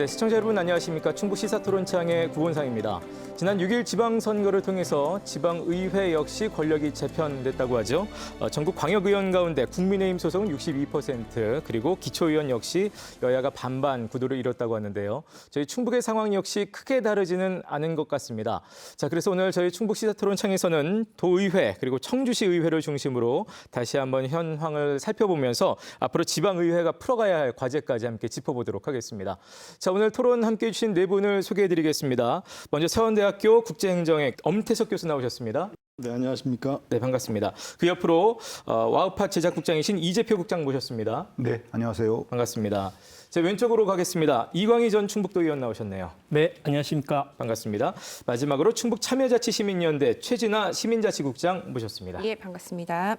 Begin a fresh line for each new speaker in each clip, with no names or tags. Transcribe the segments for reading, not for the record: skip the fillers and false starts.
네, 시청자 여러분 안녕하십니까. 충북 시사토론창의 구본상입니다. 지난 6일 지방선거를 통해서 지방의회 역시 권력이 재편됐다고 하죠. 전국 광역의원 가운데 국민의힘 소속은 62%, 그리고 기초의원 역시 여야가 반반 구도를 이뤘다고 하는데요. 저희 충북의 상황 역시 크게 다르지는 않은 것 같습니다. 자, 그래서 오늘 저희 충북 시사토론창에서는 도의회 그리고 청주시 의회를 중심으로 다시 한번 현황을 살펴보면서 앞으로 지방의회가 풀어가야 할 과제까지 함께 짚어보도록 하겠습니다. 자, 오늘 토론 함께해 주신 네 분을 소개해드리겠습니다. 먼저 서원대학교 국제행정학 엄태석 교수 나오셨습니다.
네, 안녕하십니까.
네, 반갑습니다. 그 옆으로 와우팟 제작국장이신 이재표 국장 모셨습니다.
네, 안녕하세요.
반갑습니다. 제 왼쪽으로 가겠습니다. 이광희 전 충북도 의원 나오셨네요.
네, 안녕하십니까.
반갑습니다. 마지막으로 충북 참여자치시민연대 최진아 시민자치국장 모셨습니다.
예, 반갑습니다.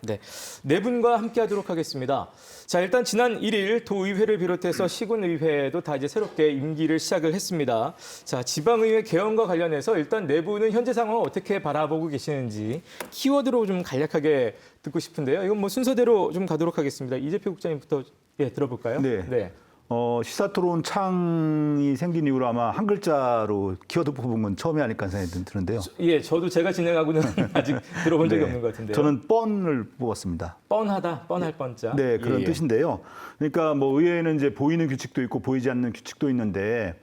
네 분과 함께하도록 하겠습니다. 자, 일단 지난 1일 도의회를 비롯해서 시군의회도 다 이제 새롭게 임기를 시작을 했습니다. 자, 지방의회 개헌과 관련해서 일단 네 분은 현재 상황을 어떻게 바라보고 계시는지 키워드로 좀 간략하게 듣고 싶은데요. 이건 뭐 순서대로 좀 가도록 하겠습니다. 이재표 국장님부터 들어볼까요?
네. 시사토론 창이 생긴 이후로 아마 한 글자로 키워드 뽑은 건 처음이 아닐까 생각이 드는데요.
예, 저도 제가 진행하고는 아직 들어본 적이 없는 것 같은데요.
저는 뻔을 뽑았습니다.
뻔하다, 뻔할 뻔자.
네, 그런 뜻인데요. 그러니까 뭐 의회는 이제 보이는 규칙도 있고 보이지 않는 규칙도 있는데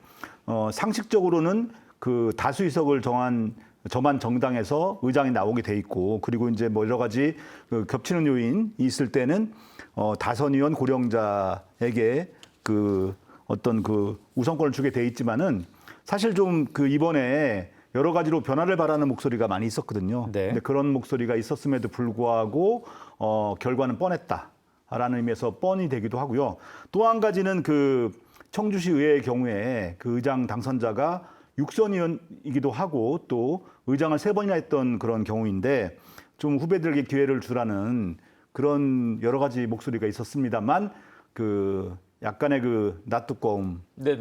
상식적으로는 그 다수의석을 정한 저만 정당에서 의장이 나오게 돼 있고, 그리고 이제 뭐 여러 가지 그 겹치는 요인이 있을 때는 다선 의원 고령자에게 그 어떤 그 우선권을 주게 돼 있지만은 사실 좀 그 이번에 여러 가지로 변화를 바라는 목소리가 많이 있었거든요.
네.
근데 그런 목소리가 있었음에도 불구하고 결과는 뻔했다라는 의미에서 뻔이 되기도 하고요. 또 한 가지는 그 청주시 의회의 경우에 그 의장 당선자가 육선 의원이기도 하고 또 의장을 3번이나 했던 그런 경우인데 좀 후배들에게 기회를 주라는 그런 여러 가지 목소리가 있었습니다만 그 약간의 그 낯두꺼움이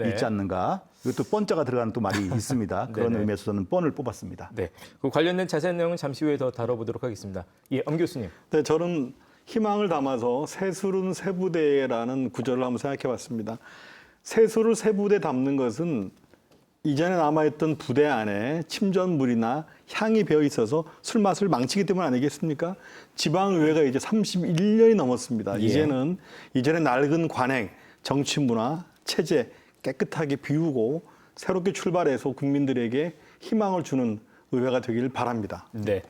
있지 않는가. 이것도 뻔자가 들어가는 또 말이 있습니다. 그런 의미에서 저는 뻔을 뽑았습니다.
네, 그 관련된 자세한 내용은 잠시 후에 더 다뤄보도록 하겠습니다. 예, 엄 교수님.
네, 저는 희망을 담아서 세술은 세부대라는 구절을 한번 생각해 봤습니다. 세술을 세부대 담는 것은 이전에 남아있던 부대 안에 침전물이나 향이 배어 있어서 술 맛을 망치기 때문 아니겠습니까? 지방의회가 이제 31년이 넘었습니다.
예.
이제는 이전에 낡은 관행, 정치 문화, 체제 깨끗하게 비우고 새롭게 출발해서 국민들에게 희망을 주는 의회가 되기를 바랍니다.
네,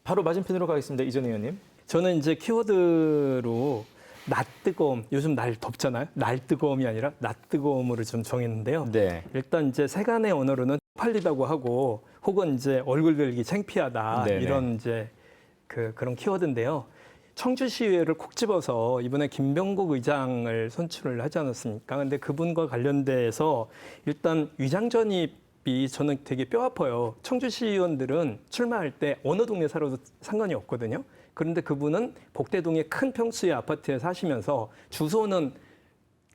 바로 맞은편으로 가겠습니다. 이전 의원님.
저는 이제 키워드로 낯뜨거움, 요즘 날 덥잖아요. 날 뜨거움이 아니라 낯뜨거움으로 좀 정했는데요.
네.
일단 이제 세간의 언어로는 팔리다고 하고 혹은 이제 얼굴 들기 창피하다
네네.
이런 이제 그런 키워드인데요. 청주시의회를 콕 집어서 이번에 김병국 의장을 선출을 하지 않았습니까? 근데 그분과 관련돼서 일단 위장 전입이 저는 되게 뼈아파요. 청주시 의원들은 출마할 때 어느 동네 살아도 상관이 없거든요. 그런데 그분은 복대동의 큰 평수의 아파트에 사시면서 주소는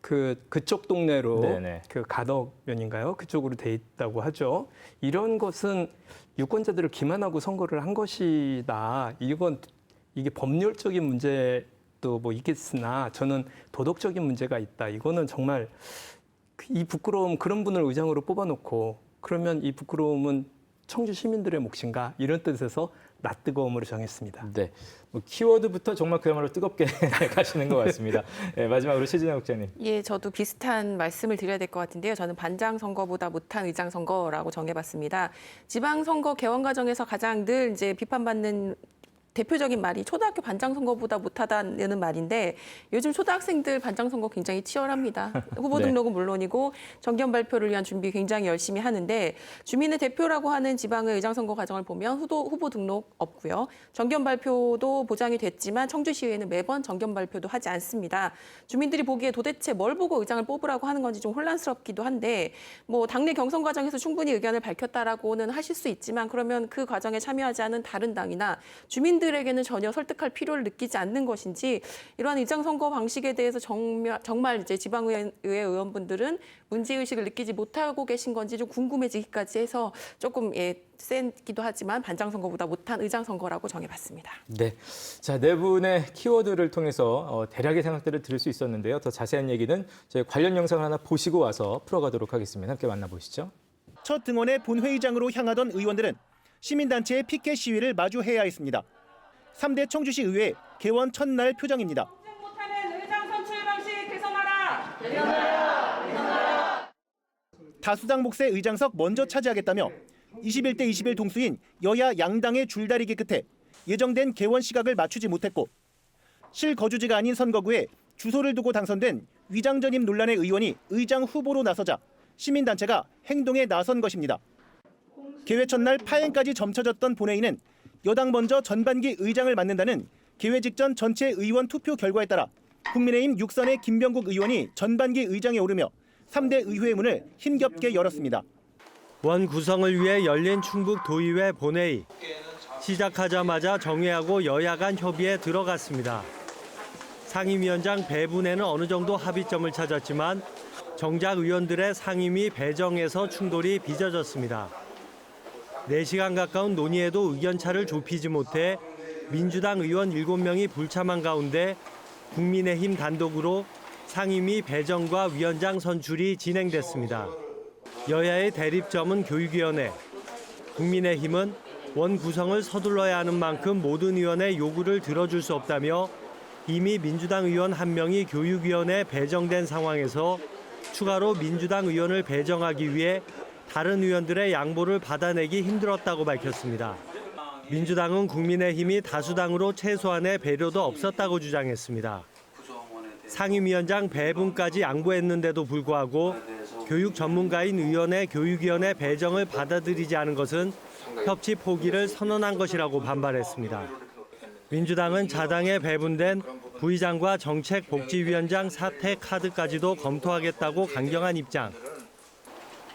그쪽 동네로
네네.
그 가덕면인가요? 그쪽으로 돼 있다고 하죠. 이런 것은 유권자들을 기만하고 선거를 한 것이다. 이게 법률적인 문제도 뭐 있겠으나 저는 도덕적인 문제가 있다. 이거는 정말 이 부끄러움, 그런 분을 의장으로 뽑아놓고 그러면 이 부끄러움은 청주 시민들의 몫인가? 이런 뜻에서 낯뜨거움으로 정했습니다.
네, 뭐 키워드부터 정말 그야말로 뜨겁게 가시는 것 같습니다. 네, 마지막으로 최진아 국장님.
예, 저도 비슷한 말씀을 드려야 될 것 같은데요. 저는 반장 선거보다 못한 의장 선거라고 정해봤습니다. 지방선거 개원 과정에서 가장 늘 이제 비판받는 대표적인 말이 초등학교 반장 선거보다 못하다는 말인데 요즘 초등학생들 반장 선거 굉장히 치열합니다. 후보 등록은 물론이고 정견 발표를 위한 준비 굉장히 열심히 하는데 주민의 대표라고 하는 지방의 의장 선거 과정을 보면 후보 등록 없고요. 정견 발표도 보장이 됐지만 청주시의회는 매번 정견 발표도 하지 않습니다. 주민들이 보기에 도대체 뭘 보고 의장을 뽑으라고 하는 건지 좀 혼란스럽기도 한데 뭐 당내 경선 과정에서 충분히 의견을 밝혔다라고는 하실 수 있지만 그러면 그 과정에 참여하지 않은 다른 당이나 주민들 국민들에게는 전혀 설득할 필요를 느끼지 않는 것인지 이러한 의장 선거 방식에 대해서 정말 이제 지방의회 의원분들은 문제의식을 느끼지 못하고 계신 건지 좀 궁금해지기까지 해서 조금 세기도 하지만 반장 선거보다 못한 의장 선거라고 정해봤습니다.
네, 자, 네 분의 키워드를 통해서 대략의 생각들을 들을 수 있었는데요. 더 자세한 얘기는 저희 관련 영상을 하나 보시고 와서 풀어가도록 하겠습니다. 함께 만나보시죠.
첫 등원의 본회의장으로 향하던 의원들은 시민단체의 피켓 시위를 마주해야 했습니다. 3대 청주시 의회 개원 첫날 표정입니다.
못하는 의장 선출 방식 개선하라.
다수당 몫의 의장석 먼저 차지하겠다며 21대 21 동수인 여야 양당의 줄다리기 끝에 예정된 개원 시각을 맞추지 못했고 실거주지가 아닌 선거구에 주소를 두고 당선된 위장 전입 논란의 의원이 의장 후보로 나서자 시민단체가 행동에 나선 것입니다. 개회 첫날 파행까지 점쳐졌던 본회의는 여당 먼저 전반기 의장을 맡는다는 개회 직전 전체 의원 투표 결과에 따라 국민의힘 6선의 김병국 의원이 전반기 의장에 오르며 3대 의회의 문을 힘겹게 열었습니다.
원 구성을 위해 열린 충북 도의회 본회의. 시작하자마자 정회하고 여야 간 협의에 들어갔습니다. 상임위원장 배분에는 어느 정도 합의점을 찾았지만 정작 의원들의 상임위 배정에서 충돌이 빚어졌습니다. 4시간 가까운 논의에도 의견차를 좁히지 못해 민주당 의원 7명이 불참한 가운데 국민의힘 단독으로 상임위 배정과 위원장 선출이 진행됐습니다. 여야의 대립점은 교육위원회. 국민의힘은 원 구성을 서둘러야 하는 만큼 모든 의원의 요구를 들어줄 수 없다며 이미 민주당 의원 1명이 교육위원회에 배정된 상황에서 추가로 민주당 의원을 배정하기 위해 다른 의원들의 양보를 받아내기 힘들었다고 밝혔습니다. 민주당은 국민의힘이 다수당으로 최소한의 배려도 없었다고 주장했습니다. 상임위원장 배분까지 양보했는데도 불구하고 교육 전문가인 의원의 교육위원회 배정을 받아들이지 않은 것은 협치 포기를 선언한 것이라고 반발했습니다. 민주당은 자당에 배분된 부의장과 정책복지위원장 사퇴 카드까지도 검토하겠다고 강경한 입장.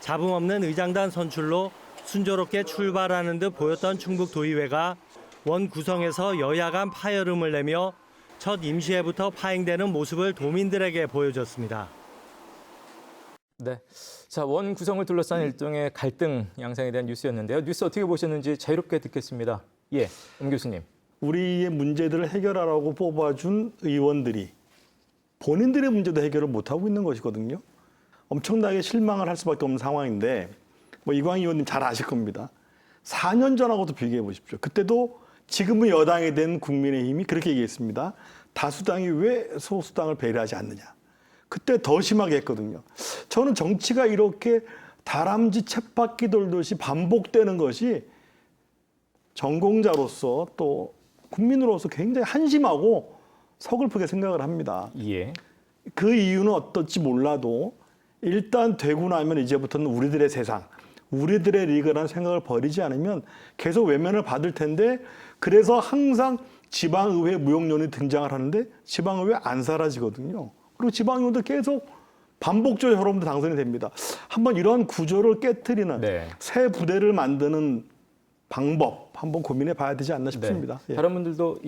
잡음 없는 의장단 선출로 순조롭게 출발하는 듯 보였던 충북도의회가 원 구성에서 여야 간 파열음을 내며 첫 임시회부터 파행되는 모습을 도민들에게 보여줬습니다.
네, 자, 원 구성을 둘러싼 일종의 갈등 양상에 대한 뉴스였는데요. 뉴스 어떻게 보셨는지 자유롭게 듣겠습니다. 예, 임 교수님.
우리의 문제들을 해결하라고 뽑아준 의원들이 본인들의 문제도 해결을 못하고 있는 것이거든요. 엄청나게 실망을 할 수밖에 없는 상황인데 이광희 의원님 잘 아실 겁니다. 4년 전하고도 비교해 보십시오. 그때도 지금은 여당이 된 국민의힘이 그렇게 얘기했습니다. 다수당이 왜 소수당을 배려하지 않느냐. 그때 더 심하게 했거든요. 저는 정치가 이렇게 다람쥐 쳇바퀴 돌듯이 반복되는 것이 전공자로서 또 국민으로서 굉장히 한심하고 서글프게 생각을 합니다.
예.
그 이유는 어떨지 몰라도 일단 되고 나면 이제부터는 우리들의 세상, 우리들의 리그라는 생각을 버리지 않으면 계속 외면을 받을 텐데 그래서 항상 지방의회 무용론이 등장을 하는데 지방의회 안 사라지거든요. 그리고 지방의원들 계속 반복적으로 여러분들 당선이 됩니다. 한번 이러한 구조를 깨트리는
네.
새 부대를 만드는 방법 한번 고민해 봐야 되지 않나 싶습니다.
네.
예.
다른 분들도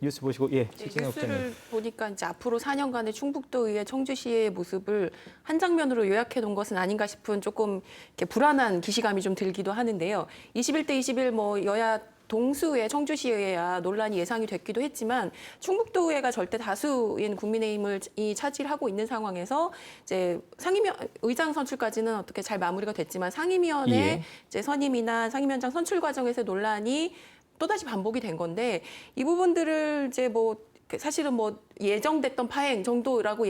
뉴스 보시고 최진영
뉴스를
국장님.
보니까 이제 앞으로 4년간의 충북도의회 청주시의 모습을 한 장면으로 요약해 놓은 것은 아닌가 싶은 조금 이렇게 불안한 기시감이 좀 들기도 하는데요. 21대 21 여야 동수의 청주시의회야 논란이 예상이 됐기도 했지만 충북도의회가 절대 다수인 국민의힘을 차지하고 있는 상황에서 이제 의장 선출까지는 어떻게 잘 마무리가 됐지만 상임위원회 이제 선임이나 상임위원장 선출 과정에서 논란이 또다시 반복이 된 건데 이 부분들을 이제 사실은 예정됐던 파행 정도라고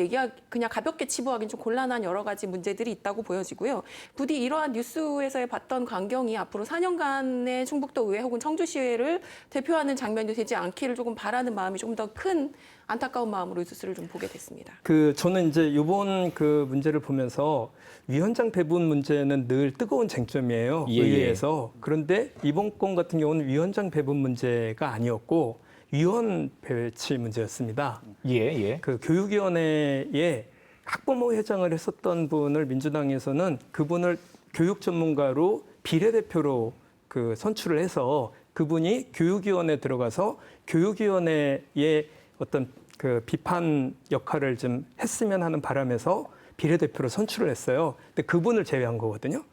그냥 가볍게 치부하기는 좀 곤란한 여러 가지 문제들이 있다고 보여지고요. 부디 이러한 뉴스에서 봤던 광경이 앞으로 4년간의 충북도 의회 혹은 청주시의회를 대표하는 장면이 되지 않기를 조금 바라는 마음이 좀 더 큰 안타까운 마음으로 뉴스를 좀 보게 됐습니다.
저는 이제 이번 문제를 보면서 위원장 배분 문제는 늘 뜨거운 쟁점이에요. 의회에서. 그런데 이번 건 같은 경우는 위원장 배분 문제가 아니었고 위원 배치 문제였습니다. 교육위원회에 학부모 회장을 했었던 분을 민주당에서는 그분을 교육 전문가로 비례대표로 선출을 해서 그분이 교육위원회에 들어가서 교육위원회의 어떤 그 비판 역할을 좀 했으면 하는 바람에서 비례대표로 선출을 했어요. 근데 그분을 제외한 거거든요.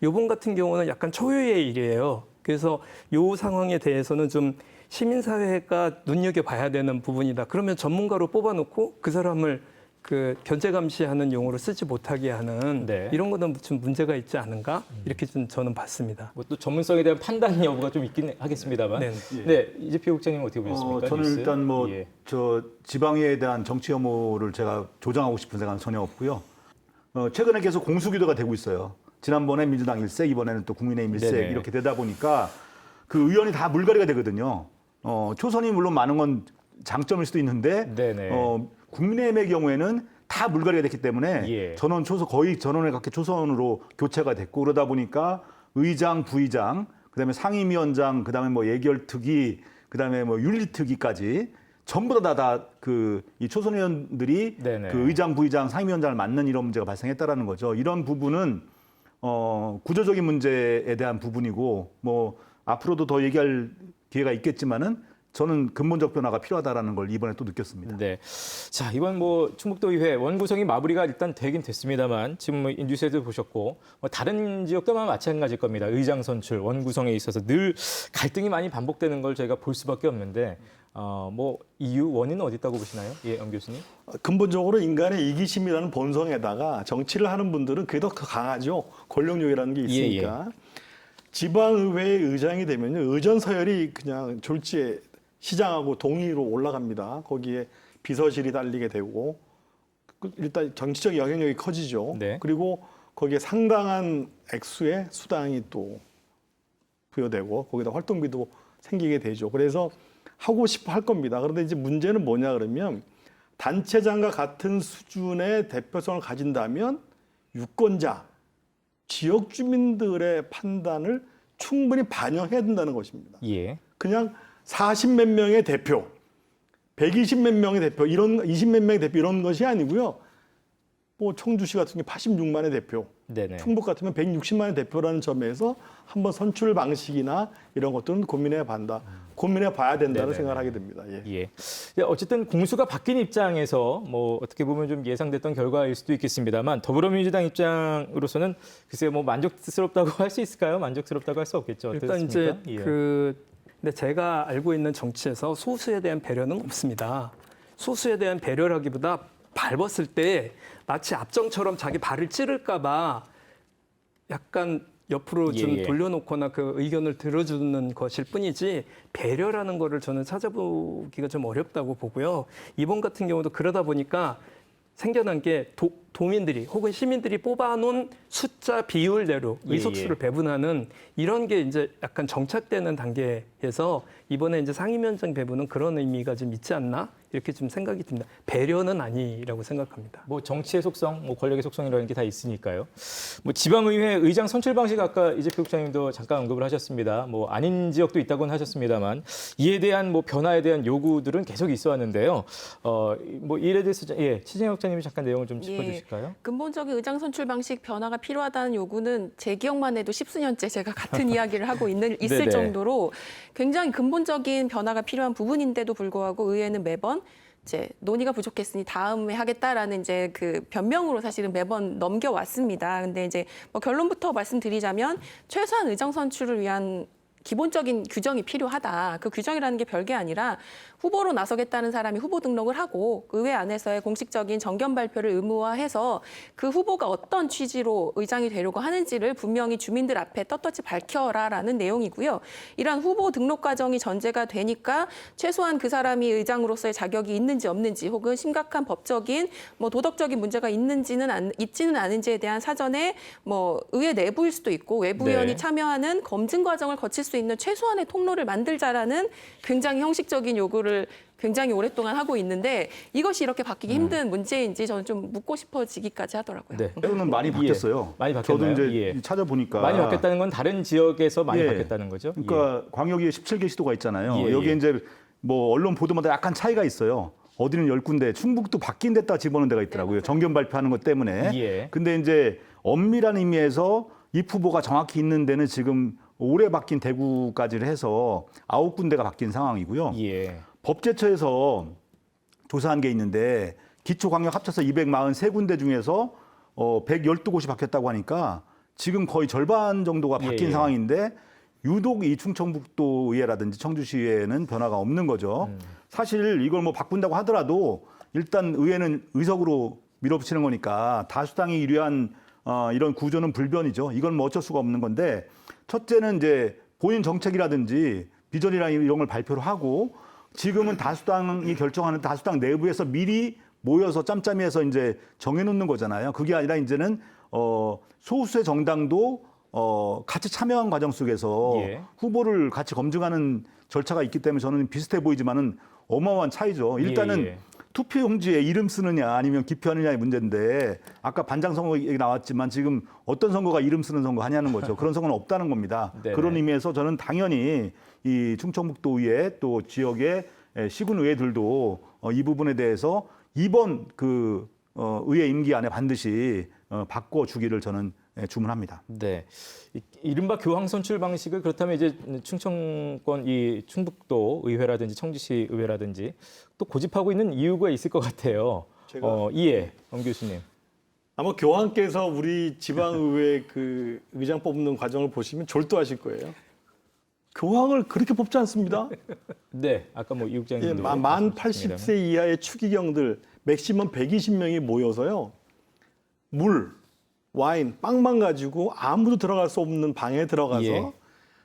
요번 같은 경우는 약간 초유의 일이에요. 그래서 요 상황에 대해서는 좀 시민사회가 눈여겨봐야 되는 부분이다. 그러면 전문가로 뽑아놓고 그 사람을 그 견제 감시하는 용어로 쓰지 못하게 하는
네.
이런 거는 좀 문제가 있지 않은가 이렇게 좀 저는 봤습니다.
뭐 또 전문성에 대한 판단 여부가 좀 있긴 하겠습니다만.
네.
네, 이재표 국장님 어떻게 보셨습니까?
저는
뉴스?
일단 뭐
예.
저 지방에 대한 정치 혐오를 제가 조장하고 싶은 생각은 전혀 없고요. 최근에 계속 공수기도가 되고 있어요. 지난번에 민주당 일색, 이번에는 또 국민의힘 일색
네네.
이렇게 되다 보니까 그 의원이 다 물갈이가 되거든요. 초선이 물론 많은 건 장점일 수도 있는데
네네.
국민의힘의 경우에는 다 물갈이가 됐기 때문에
예.
전원 초선 거의 전원에 가깝게 초선으로 교체가 됐고 그러다 보니까 의장, 부의장, 그다음에 상임위원장, 그다음에 뭐 예결특위, 그다음에 뭐 윤리특위까지 전부 다 그 이 초선 의원들이
네네.
그 의장, 부의장, 상임위원장을 맡는 이런 문제가 발생했다라는 거죠. 이런 부분은 구조적인 문제에 대한 부분이고 뭐 앞으로도 더 얘기할 기회가 있겠지만은 저는 근본적 변화가 필요하다라는 걸 이번에 또 느꼈습니다.
네. 자, 이번 뭐 충북도의회 원구성이 마무리가 일단 되긴 됐습니다만 지금 뭐 뉴스에도 보셨고 뭐 다른 지역도 아마 마찬가지일 겁니다. 의장 선출, 원구성에 있어서 늘 갈등이 많이 반복되는 걸 저희가 볼 수밖에 없는데 뭐 이유 원인은 어디 있다고 보시나요? 예, 엄 교수님.
근본적으로 인간의 이기심이라는 본성에다가 정치를 하는 분들은 그게 더 강하죠. 권력욕이라는 게 있으니까. 지방의회의 의장이 되면요. 의전 서열이 그냥 졸지에 시장하고 동의로 올라갑니다. 거기에 비서실이 달리게 되고 일단 정치적 영향력이 커지죠.
네.
그리고 거기에 상당한 액수의 수당이 또 부여되고 거기다 활동비도 생기게 되죠. 그래서 하고 싶어 할 겁니다. 그런데 이제 문제는 뭐냐 그러면 단체장과 같은 수준의 대표성을 가진다면 유권자, 지역 주민들의 판단을 충분히 반영해야 된다는 것입니다.
예.
그냥 40몇 명의 대표, 120몇 명의 대표, 이런 20몇 명의 대표 이런 것이 아니고요. 뭐 청주시 같은 게 86만의 대표,
네네.
충북 같으면 160만의 대표라는 점에서 한번 선출 방식이나 이런 것들은 고민해 봐야 된다는
네네네.
생각을 하게 됩니다. 예.
예. 어쨌든 공수가 바뀐 입장에서 뭐 어떻게 보면 좀 예상됐던 결과일 수도 있겠습니다만 더불어민주당 입장으로서는 글쎄요 뭐 만족스럽다고 할 수 있을까요? 만족스럽다고 할 수 없겠죠.
일단
어떻습니까?
이제
예.
근데 제가 알고 있는 정치에서 소수에 대한 배려는 없습니다. 소수에 대한 배려라기보다 밟았을 때 마치 압정처럼 자기 발을 찌를까 봐 약간 옆으로 좀
예, 예.
돌려놓거나 그 의견을 들어주는 것일 뿐이지 배려라는 거를 저는 찾아보기가 좀 어렵다고 보고요. 이번 같은 경우도 그러다 보니까 생겨난 게 도민들이 혹은 시민들이 뽑아놓은 숫자 비율대로
예,
의석수를 배분하는 이런 게 이제 약간 정착되는 단계에서 이번에 이제 상임위원장 배분은 그런 의미가 좀 있지 않나 이렇게 좀 생각이 듭니다. 배려는 아니라고 생각합니다.
뭐 정치의 속성, 뭐 권력의 속성이라는 게 다 있으니까요. 뭐 지방의회 의장 선출 방식 아까 이재표 국장님도 잠깐 언급을 하셨습니다. 뭐 아닌 지역도 있다고는 하셨습니다만 이에 대한 뭐 변화에 대한 요구들은 계속 있어왔는데요. 뭐 이에 대해서 최진영 국장님이 잠깐 내용을 좀 짚어주실까요?
근본적인 의장 선출 방식 변화가 필요하다는 요구는 제 기억만 해도 10수년째 제가 같은 이야기를 하고 있을
네네.
정도로 굉장히 근본적인 변화가 필요한 부분인데도 불구하고 의회는 매번 이제 논의가 부족했으니 다음에 하겠다라는 이제 그 변명으로 사실은 매번 넘겨왔습니다. 근데 이제 뭐 결론부터 말씀드리자면 최소한 의장 선출을 위한 기본적인 규정이 필요하다. 그 규정이라는 게 별게 아니라 후보로 나서겠다는 사람이 후보 등록을 하고 의회 안에서의 공식적인 정견 발표를 의무화해서 그 후보가 어떤 취지로 의장이 되려고 하는지를 분명히 주민들 앞에 떳떳이 밝혀라라는 내용이고요. 이러한 후보 등록 과정이 전제가 되니까 최소한 그 사람이 의장으로서의 자격이 있는지 없는지 혹은 심각한 법적인 뭐 도덕적인 문제가 있지는 않은지에 대한 사전에 뭐 의회 내부일 수도 있고 외부 의원이
네.
참여하는 검증 과정을 거칠 수 있는 최소한의 통로를 만들자라는 굉장히 형식적인 요구를 굉장히 오랫동안 하고 있는데 이것이 이렇게 바뀌기 힘든 문제인지 저는 좀 묻고 싶어지기까지 하더라고요.
네.
때로는 많이 바뀌었어요.
예. 많이 바뀌었나요?
저도 이제
예.
찾아보니까
많이 바뀌었다는 건 다른 지역에서 많이
예.
바뀌었다는 거죠?
그러니까 광역에 17개 시도가 있잖아요.
예,
여기
예.
이제 뭐 언론 보도마다 약간 차이가 있어요. 어디는 10군데, 충북도 바뀐 데다 집어넣은 데가 있더라고요. 정견 발표하는 것 때문에.
예.
근데 이제 엄밀한 의미에서 이 후보가 정확히 있는 데는 지금 올해 바뀐 대구까지를 해서 9군데가 바뀐 상황이고요.
예.
법제처에서 조사한 게 있는데 기초광역 합쳐서 243군데 중에서 112곳이 바뀌었다고 하니까 지금 거의 절반 정도가 바뀐
예.
상황인데 유독 이 충청북도 의회라든지 청주시의회는 변화가 없는 거죠. 사실 이걸 뭐 바꾼다고 하더라도 일단 의회는 의석으로 밀어붙이는 거니까 다수당이 유리한 이런 구조는 불변이죠. 이건 뭐 어쩔 수가 없는 건데 첫째는 이제 본인 정책이라든지 비전이나 이런 걸 발표를 하고 지금은 다수당이 결정하는 다수당 내부에서 미리 모여서 짬짬이해서 이제 정해놓는 거잖아요. 그게 아니라 이제는 소수의 정당도 같이 참여한 과정 속에서
예.
후보를 같이 검증하는 절차가 있기 때문에 저는 비슷해 보이지만은 어마어마한 차이죠. 일단은
예.
투표용지에 이름 쓰느냐 아니면 기표하느냐의 문제인데 아까 반장 선거 얘기 나왔지만 지금 어떤 선거가 이름 쓰는 선거 하냐는 거죠. 그런 선거는 없다는 겁니다.
네네.
그런 의미에서 저는 당연히 이 충청북도 의회 또 지역의 시군 의회들도 이 부분에 대해서 이번 그 의회 임기 안에 반드시 바꿔주기를 저는 주문합니다.
네. 이른바 교황 선출 방식을 그렇다면 이제 충청권 이 충북도 의회라든지 청주시 의회라든지 또 고집하고 있는 이유가 있을 것 같아요. 이해, 엄 교수님.
아마 교황께서 우리 지방의회 그 의장 뽑는 과정을 보시면 졸도하실 거예요. 교황을 그렇게 뽑지 않습니다.
네, 아까 뭐 이
예,
국장님도
만
말씀하셨습니다만.
80세 이하의 추기경들 맥시멈 120명이 모여서요. 물, 와인, 빵만 가지고 아무도 들어갈 수 없는 방에 들어가서
예.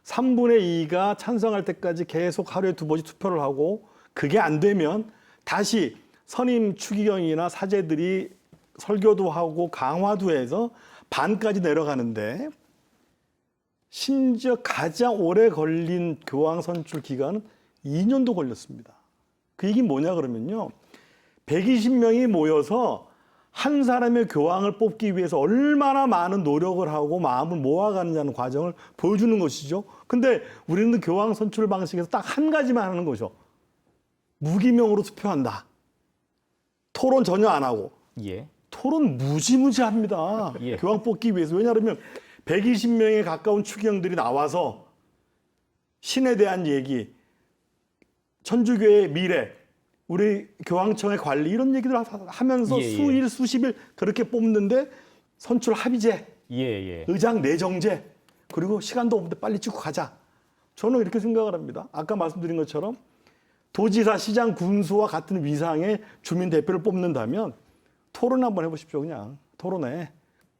3분의 2가 찬성할 때까지 계속 하루에 2번씩 투표를 하고 그게 안 되면 다시 선임 추기경이나 사제들이 설교도 하고 강화도 해서 반까지 내려가는데 심지어 가장 오래 걸린 교황 선출 기간은 2년도 걸렸습니다. 그 얘기 뭐냐 그러면요. 120명이 모여서 한 사람의 교황을 뽑기 위해서 얼마나 많은 노력을 하고 마음을 모아가느냐는 과정을 보여주는 것이죠. 근데 우리는 교황 선출 방식에서 딱 한 가지만 하는 거죠. 무기명으로 투표한다. 토론 전혀 안 하고.
예.
토론 무지무지합니다.
예.
교황 뽑기 위해서. 왜냐하면 120명에 가까운 추기경들이 나와서 신에 대한 얘기, 천주교의 미래, 우리 교황청의 관리 이런 얘기들 하면서
예, 예.
수일, 수십일 그렇게 뽑는데 선출 합의제,
예.
의장 내정제, 그리고 시간도 없는데 빨리 찍고 가자. 저는 이렇게 생각을 합니다. 아까 말씀드린 것처럼 도지사, 시장, 군수와 같은 위상의 주민 대표를 뽑는다면 토론 한번 해보십시오. 그냥 토론회.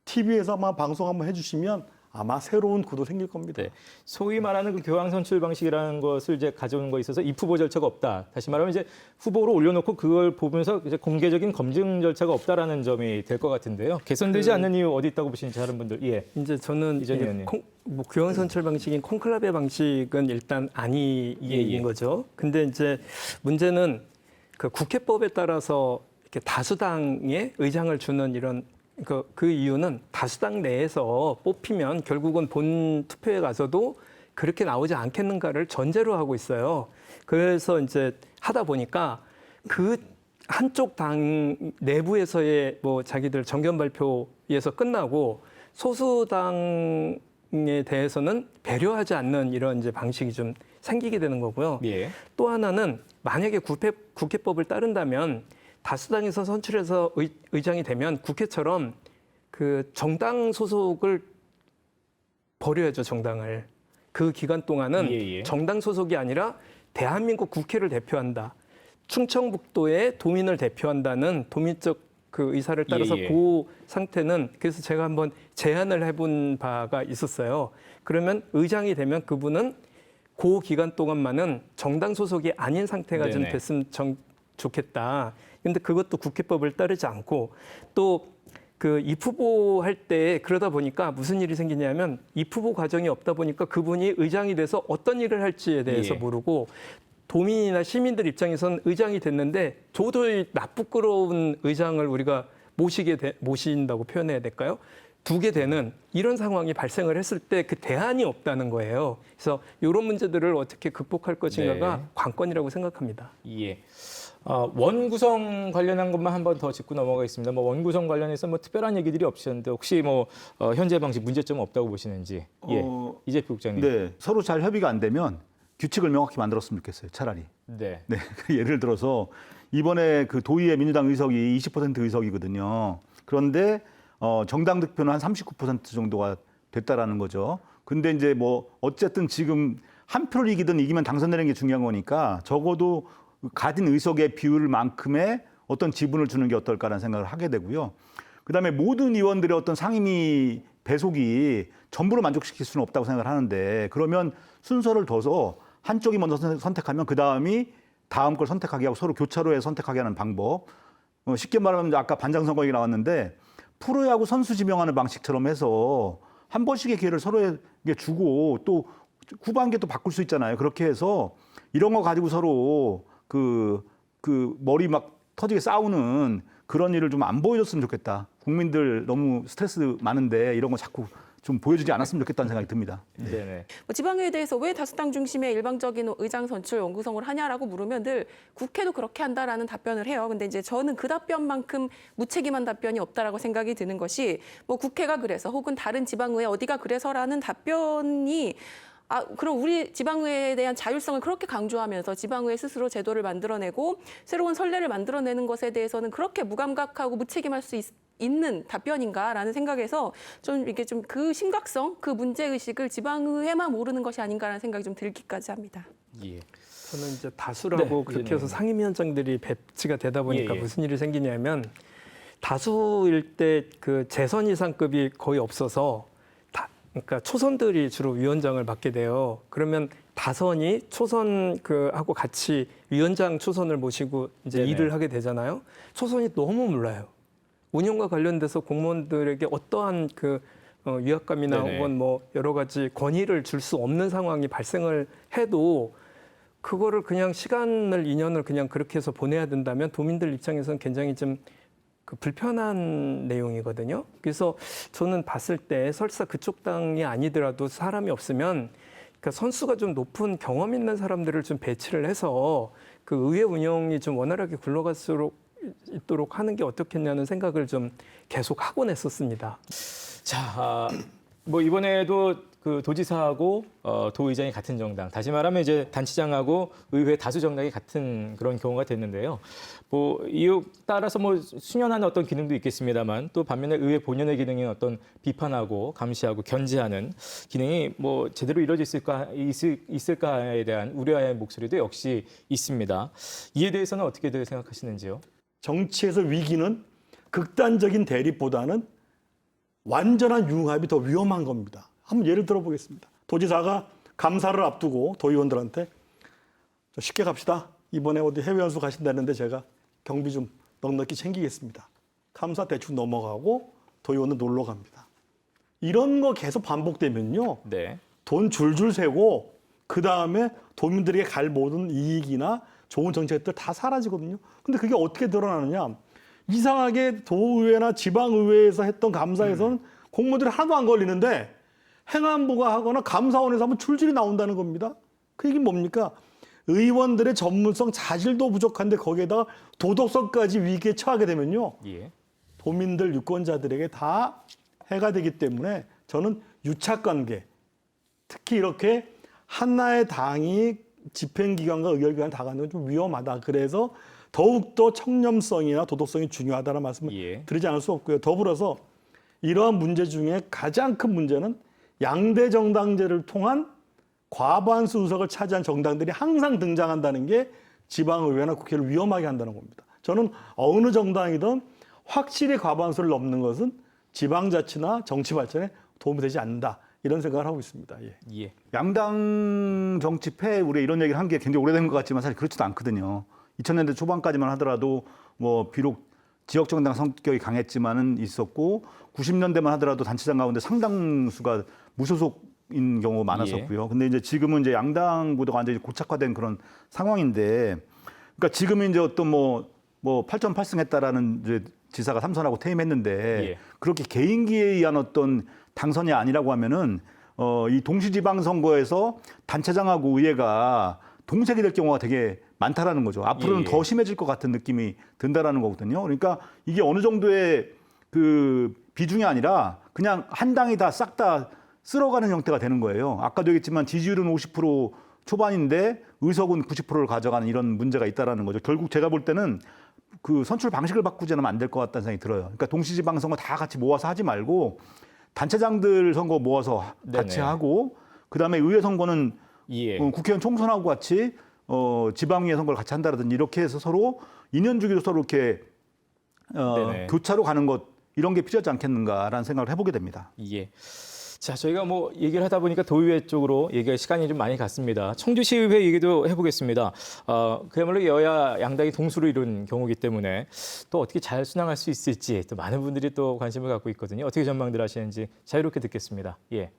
TV에서만 방송 한번 해주시면 아마 새로운 구도 생길 겁니다.
네. 소위 말하는 그 교황 선출 방식이라는 것을 이제 가져오는 거에 있어서 입후보 절차가 없다. 다시 말하면 이제 후보로 올려놓고 그걸 보면서 이제 공개적인 검증 절차가 없다라는 점이 될 것 같은데요. 개선되지 않는 이유 어디 있다고 보시는지 다른 분들. 예.
이제 저는
이전 의원님.
뭐 교황 선출 방식인 콘클라베 방식은 일단 아니인 거죠. 근데 이제 문제는 그 국회법에 따라서 이렇게 다수당의 의장을 주는 이런 그 이유는 다수당 내에서 뽑히면 결국은 본 투표에 가서도 그렇게 나오지 않겠는가를 전제로 하고 있어요. 그래서 이제 하다 보니까 그 한쪽 당 내부에서의 뭐 자기들 정견 발표에서 끝나고 소수당에 대해서는 배려하지 않는 이런 이제 방식이 좀 생기게 되는 거고요.
예.
또 하나는 만약에 국회법을 따른다면 다수당에서 선출해서 의장이 되면 국회처럼 그 정당 소속을 버려야죠, 정당을. 그 기간 동안은
예.
정당 소속이 아니라 대한민국 국회를 대표한다. 충청북도의 도민을 대표한다는 도민적 그 의사를 따라서
예.
그 상태는 그래서 제가 한번 제안을 해본 바가 있었어요. 그러면 의장이 되면 그분은 그 기간 동안만은 정당 소속이 아닌 상태가 좀
네네.
됐으면 좋겠다. 근데 그것도 국회법을 따르지 않고 또 그 입후보 할 때 그러다 보니까 무슨 일이 생기냐면 입후보 과정이 없다 보니까 그분이 의장이 돼서 어떤 일을 할지에 대해서
예.
모르고 도민이나 시민들 입장에서는 의장이 됐는데 도저히 나쁘끄러운 의장을 우리가 모신다고 표현해야 될까요? 두게 되는 이런 상황이 발생을 했을 때 그 대안이 없다는 거예요. 그래서 이런 문제들을 어떻게 극복할 것인가가
네.
관건이라고 생각합니다.
예. 원구성 관련한 것만 한 번 더 짚고 넘어가겠습니다. 뭐 원구성 관련해서 뭐 특별한 얘기들이 없으셨는데 혹시 뭐 현재 방식 문제점 없다고 보시는지 이재표 국장님.
네, 서로 잘 협의가 안 되면 규칙을 명확히 만들었으면 좋겠어요. 차라리.
네.
네, 예를 들어서 이번에 그 도의회 민주당 의석이 20% 의석이거든요. 그런데 정당 득표는 한 39% 정도가 됐다라는 거죠. 근데 이제 뭐 어쨌든 지금 한 표를 이기든 이기면 당선되는 게 중요한 거니까 적어도 가진 의석의 비율만큼의 어떤 지분을 주는 게 어떨까라는 생각을 하게 되고요. 그다음에 모든 의원들의 어떤 상임위 배속이 전부를 만족시킬 수는 없다고 생각을 하는데 그러면 순서를 둬서 한쪽이 먼저 선택하면 그다음이 다음 걸 선택하게 하고 서로 교차로 해서 선택하게 하는 방법. 쉽게 말하면 아까 반장 선거 얘기 나왔는데 프로야구 선수 지명하는 방식처럼 해서 한 번씩의 기회를 서로에게 주고 또 후반기에 또 바꿀 수 있잖아요. 그렇게 해서 이런 거 가지고 서로 그 머리 막 터지게 싸우는 그런 일을 좀 안 보여줬으면 좋겠다. 국민들 너무 스트레스 많은데 이런 거 자꾸 좀 보여주지 않았으면 좋겠다는 생각이 듭니다.
네네.
뭐 지방의회에 대해서 왜 다수당 중심의 일방적인 의장 선출 원구성을 하냐라고 물으면 늘 국회도 그렇게 한다라는 답변을 해요. 근데 이제 저는 그 답변만큼 무책임한 답변이 없다라고 생각이 드는 것이 뭐 국회가 그래서 혹은 다른 지방의회 어디가 그래서라는 답변이 그럼 우리 지방의회에 대한 자율성을 그렇게 강조하면서 지방의회 스스로 제도를 만들어내고 새로운 선례를 만들어내는 것에 대해서는 그렇게 무감각하고 무책임할 수 있는 답변인가라는 생각에서 좀 이게 좀 그 심각성, 그 문제의식을 지방의회만 모르는 것이 아닌가라는 생각이 좀 들기까지 합니다.
예.
저는 이제 다수라고 그렇게 해서 상임위원장들이 배치가 되다 보니까 무슨 일이 생기냐면 다수일 때 그 재선 이상급이 거의 없어서 그러니까 초선들이 주로 위원장을 맡게 돼요. 그러면 다선이 초선 하고 같이 위원장 초선을 모시고 이제 일을 하게 되잖아요. 초선이 너무 몰라요. 운영과 관련돼서 공무원들에게 어떠한 위압감이나 혹은 뭐 여러 가지 권위를 줄 수 없는 상황이 발생을 해도 그거를 그냥 시간을 2년을 그냥 그렇게 해서 보내야 된다면 도민들 입장에서는 굉장히 좀 불편한 내용이거든요. 그래서 저는 봤을 때 설사 그쪽 당이 아니더라도 사람이 없으면 그러니까 선수가 좀 높은 경험 있는 사람들을 좀 배치를 해서 그 의회 운영이 좀 원활하게 굴러갈 수 있도록 하는 게 어떻겠냐는 생각을 좀 계속 하곤 했었습니다.
자, 뭐 이번에도 그 도지사하고 도의장이 같은 정당, 다시 말하면 이제 단체장하고 의회 다수 정당이 같은 그런 경우가 됐는데요. 뭐 이에 따라서 뭐 수년하는 어떤 기능도 있겠습니다만 또 반면에 의회 본연의 기능인 어떤 비판하고 감시하고 견제하는 기능이 뭐 제대로 이루어질 있을까에 대한 우려의 목소리도 역시 있습니다. 이에 대해서는 어떻게 생각하시는지요?
정치에서 위기는 극단적인 대립보다는 완전한 융합이 더 위험한 겁니다. 한번 예를 들어보겠습니다. 도지사가 감사를 앞두고 도의원들한테 쉽게 갑시다. 이번에 어디 해외 연수 가신다는데 제가 경비 좀 넉넉히 챙기겠습니다. 감사 대충 넘어가고 도의원은 놀러 갑니다. 이런 거 계속 반복되면요. 돈 줄줄 세고 그다음에 도민들에게 갈 모든 이익이나 좋은 정책들 다 사라지거든요. 근데 그게 어떻게 드러나느냐. 이상하게 도의회나 지방의회에서 했던 감사에서는 공무원들이 하나도 안 걸리는데 행안부가 하거나 감사원에서 하면 줄줄이 나온다는 겁니다. 그 얘기는 뭡니까? 의원들의 전문성, 자질도 부족한데 거기에다가 도덕성까지 위기에 처하게 되면요. 도민들, 유권자들에게 다 해가 되기 때문에 저는 유착관계, 특히 이렇게 하나의 당이 집행기관과 의결기관 다 가는 건 좀 위험하다. 그래서 더욱더 청렴성이나 도덕성이 중요하다는 말씀을 드리지 않을 수 없고요. 더불어서 이러한 문제 중에 가장 큰 문제는 양대 정당제를 통한 과반수 의석을 차지한 정당들이 항상 등장한다는 게 지방의회나 국회를 위험하게 한다는 겁니다. 저는 어느 정당이든 확실히 과반수를 넘는 것은 지방자치나 정치 발전에 도움이 되지 않는다. 이런 생각을 하고 있습니다.
양당 정치 폐해 우리 이런 얘기를 한 게 굉장히 오래된 것 같지만 사실 그렇지도 않거든요. 2000년대 초반까지만 하더라도 뭐 비록 지역 정당 성격이 강했지만은 있었고 90년대만 하더라도 단체장 가운데 상당수가 무소속인 경우가 많았었고요. 근데 이제 지금은 이제 양당 구도가 완전히 고착화된 그런 상황인데, 그러니까 지금은 이제 어떤 뭐 8.8승 했다라는 이제 지사가 삼선하고 퇴임했는데 그렇게 개인기에 의한 어떤 당선이 아니라고 하면은 이 동시지방선거에서 단체장하고 의회가 동색이 될 경우가 되게 많다라는 거죠. 앞으로는
예, 예.
더 심해질 것 같은 느낌이 든다라는 거거든요. 그러니까 이게 어느 정도의 그 비중이 아니라 그냥 한 당이 다 싹 다 쓸어가는 형태가 되는 거예요. 아까도 얘기했지만 지지율은 50% 초반인데 의석은 90%를 가져가는 이런 문제가 있다라는 거죠. 결국 제가 볼 때는 그 선출 방식을 바꾸지 않으면 안 될 것 같다는 생각이 들어요. 그러니까 동시지방선거 다 같이 모아서 하지 말고 단체장들 선거 모아서 같이
네네.
하고 그다음에 의회 선거는
예.
국회의원 총선하고 같이 지방의회 선거를 같이 한다든지 이렇게 해서 서로 2년 주기로 서로 이렇게
네네.
교차로 가는 것 이런 게 필요하지 않겠는가라는 생각을 해보게 됩니다.
예. 자, 저희가 뭐 얘기를 하다 보니까 도의회 쪽으로 얘기할 시간이 좀 많이 갔습니다. 청주시의회 얘기도 해보겠습니다. 그야말로 여야 양당이 동수를 이룬 경우이기 때문에 또 어떻게 잘 순항할 수 있을지 또 많은 분들이 또 관심을 갖고 있거든요. 어떻게 전망들 하시는지 자유롭게 듣겠습니다. 예.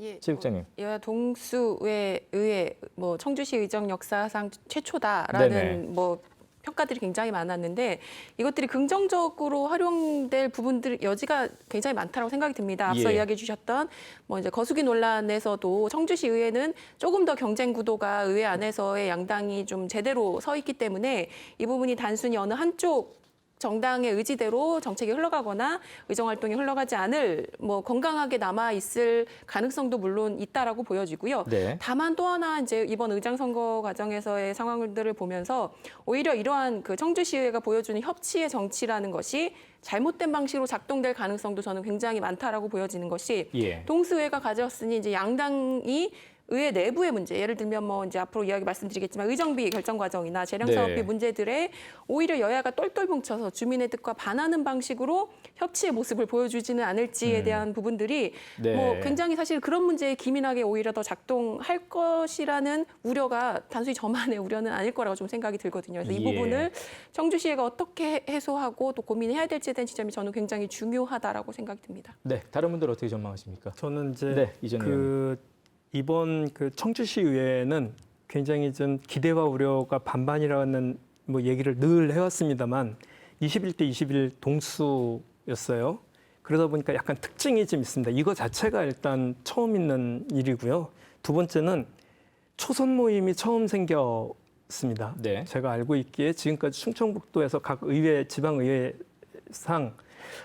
예,
체육장님.
여야 동수의 의회 뭐 청주시 의정 역사상 최초다라는
네네.
뭐 평가들이 굉장히 많았는데 이것들이 긍정적으로 활용될 부분들 여지가 굉장히 많다고 생각이 듭니다. 앞서
예.
이야기해 주셨던 뭐 이제 거수기 논란에서도 청주시 의회는 조금 더 경쟁 구도가 의회 안에서의 양당이 좀 제대로 서 있기 때문에 이 부분이 단순히 어느 한쪽 정당의 의지대로 정책이 흘러가거나 의정 활동이 흘러가지 않을 뭐 건강하게 남아 있을 가능성도 물론 있다라고 보여지고요.
네.
다만 또 하나 이제 이번 의장 선거 과정에서의 상황들을 보면서 오히려 이러한 그 청주시의회가 보여주는 협치의 정치라는 것이 잘못된 방식으로 작동될 가능성도 저는 굉장히 많다라고 보여지는 것이
예.
동수회가 가졌으니 이제 양당이 의회 내부의 문제, 예를 들면 뭐 이제 앞으로 이야기 말씀드리겠지만 의정비 결정 과정이나 재량 사업비
네.
문제들에 오히려 여야가 똘똘 뭉쳐서 주민의 뜻과 반하는 방식으로 협치의 모습을 보여주지는 않을지에 대한 부분들이
네.
뭐 굉장히 사실 그런 문제에 기민하게 오히려 더 작동할 것이라는 우려가 단순히 저만의 우려는 아닐 거라고 좀 생각이 들거든요. 그래서 이
예.
부분을 청주시의회가 어떻게 해소하고 또 고민해야 될지에 대한 지점이 저는 굉장히 중요하다라고 생각이 듭니다.
네. 다른 분들 어떻게 전망하십니까?
저는 이제
네, 이전
이번 그 청주시 의회는 굉장히 좀 기대와 우려가 반반이라는 뭐 얘기를 늘 해왔습니다만 21대 21 동수였어요. 그러다 보니까 약간 특징이 좀 있습니다. 이거 자체가 일단 처음 있는 일이고요. 두 번째는 초선 모임이 처음 생겼습니다.
네.
제가 알고 있기에 지금까지 충청북도에서 각 의회, 지방의회상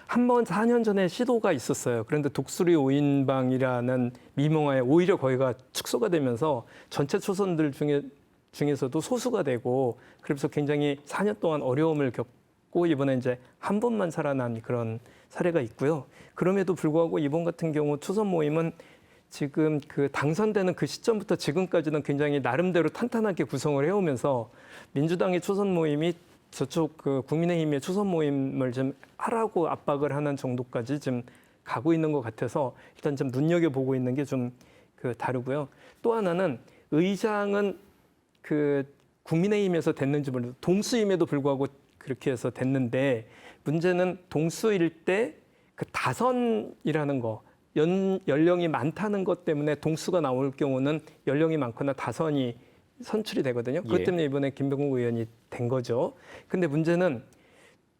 한 번 4년 전에 시도가 있었어요. 그런데 독수리 5인방이라는 미명하에 오히려 거기가 축소가 되면서 전체 초선들 중에서도 소수가 되고 그래서 굉장히 4년 동안 어려움을 겪고 이번에 이제 한 번만 살아난 그런 사례가 있고요. 그럼에도 불구하고 이번 같은 경우 초선 모임은 지금 그 당선되는 그 시점부터 지금까지는 굉장히 나름대로 탄탄하게 구성을 해오면서 민주당의 초선 모임이 저쪽 그 국민의힘의 초선 모임을 좀 하라고 압박을 하는 정도까지 좀 가고 있는 것 같아서 일단 좀 눈여겨보고 있는 게 좀 그 다르고요. 또 하나는 의장은 그 국민의힘에서 됐는지 모르겠는데 동수임에도 불구하고 그렇게 해서 됐는데 문제는 동수일 때 그 다선이라는 거 연령이 많다는 것 때문에 동수가 나올 경우는 연령이 많거나 다선이 선출이 되거든요. 그것
예.
때문에 이번에 김병국 의원이 된 거죠. 근데 문제는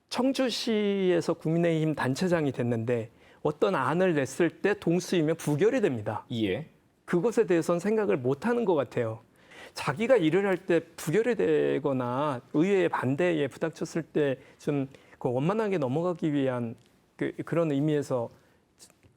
청주시에서 국민의힘 단체장이 됐는데 어떤 안을 냈을 때 동수이면 부결이 됩니다.
예.
그것에 대해서는 생각을 못 하는 것 같아요. 자기가 일을 할 때 부결이 되거나 의회의 반대에 부닥쳤을 때 좀 그 원만하게 넘어가기 위한 그런 의미에서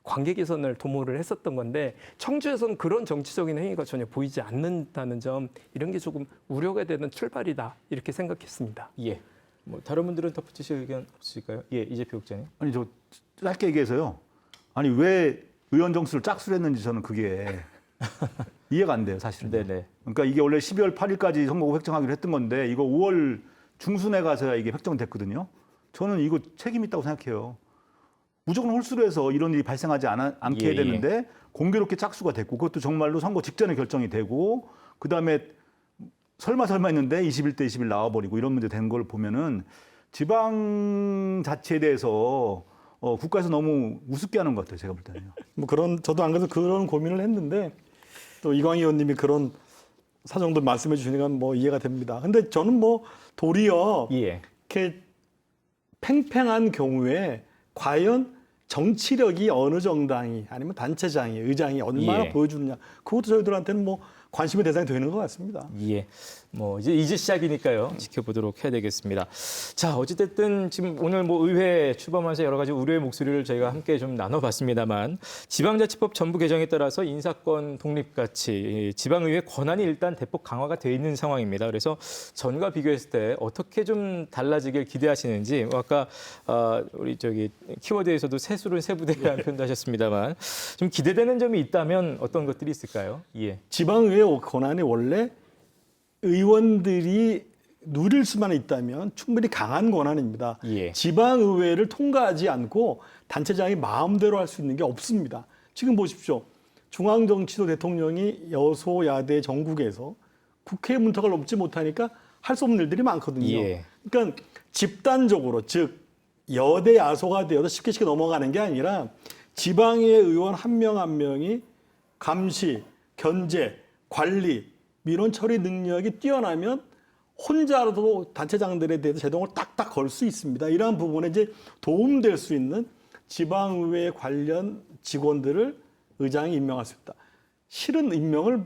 관계 개선을 도모를 했었던 건데 청주에서는 그런 정치적인 행위가 전혀 보이지 않는다는 점 이런 게 조금 우려가 되는 출발이다 이렇게 생각했습니다.
예. 뭐 다른 분들은 덧붙이실 의견 없으실까요? 예, 이재표 국장님.
아니 저 짧게 얘기해서요. 아니 왜 의원 정수를 짝수를 했는지 저는 그게 이해가 안 돼요, 사실은.
네네.
그러니까 이게 원래 12월 8일까지 선거구 획정하기로 했던 건데 이거 5월 중순에 가서야 이게 획정됐거든요. 저는 이거 책임 있다고 생각해요. 무조건 홀수로 해서 이런 일이 발생하지 않게
예,
되는데 공교롭게 짝수가 됐고 그것도 정말로 선거 직전에 결정이 되고 그다음에 설마 했는데 21대 21 나와버리고 이런 문제 된 걸 보면은 지방 자치에 대해서 국가에서 너무 우습게 하는 것 같아요. 제가 볼 때는요.
뭐 저도 안 그래도 그런 고민을 했는데 또 이광희 의원님이 그런 사정도 말씀해 주시니까 뭐 이해가 됩니다. 근데 저는 뭐 도리어
예.
이렇게 팽팽한 경우에 과연 정치력이 어느 정당이 아니면 단체장이 의장이 얼마나
예.
보여주느냐 그것도 저희들한테는 뭐 관심의 대상이 되는 것 같습니다.
예. 뭐 이제 시작이니까요. 지켜보도록 해야 되겠습니다. 자, 어찌됐든 지금 오늘 뭐 의회 출범하면서 여러 가지 우려의 목소리를 저희가 함께 좀 나눠봤습니다만 지방자치법 전부 개정에 따라서 인사권 독립같이 지방의회 권한이 일단 대폭 강화가 돼 있는 상황입니다. 그래서 전과 비교했을 때 어떻게 좀 달라지길 기대하시는지 아까 우리 키워드에서도 세술은 세부대라는 표현도 하셨습니다만 좀 기대되는 점이 있다면 어떤 것들이 있을까요? 예.
지방의회 권한이 원래 의원들이 누릴 수만 있다면 충분히 강한 권한입니다.
예.
지방의회를 통과하지 않고 단체장이 마음대로 할 수 있는 게 없습니다. 지금 보십시오. 중앙정치도 대통령이 여소야대 전국에서 국회 문턱을 넘지 못하니까 할 수 없는 일들이 많거든요.
예.
그러니까 집단적으로 즉 여대 야소가 되어서 쉽게 넘어가는 게 아니라 지방의 의원 한 명 한 명이 감시, 견제, 관리, 민원 처리 능력이 뛰어나면 혼자라도 단체장들에 대해서 제동을 딱딱 걸 수 있습니다. 이러한 부분에 이제 도움될 수 있는 지방의회 관련 직원들을 의장이 임명할 수 있다. 실은 임명을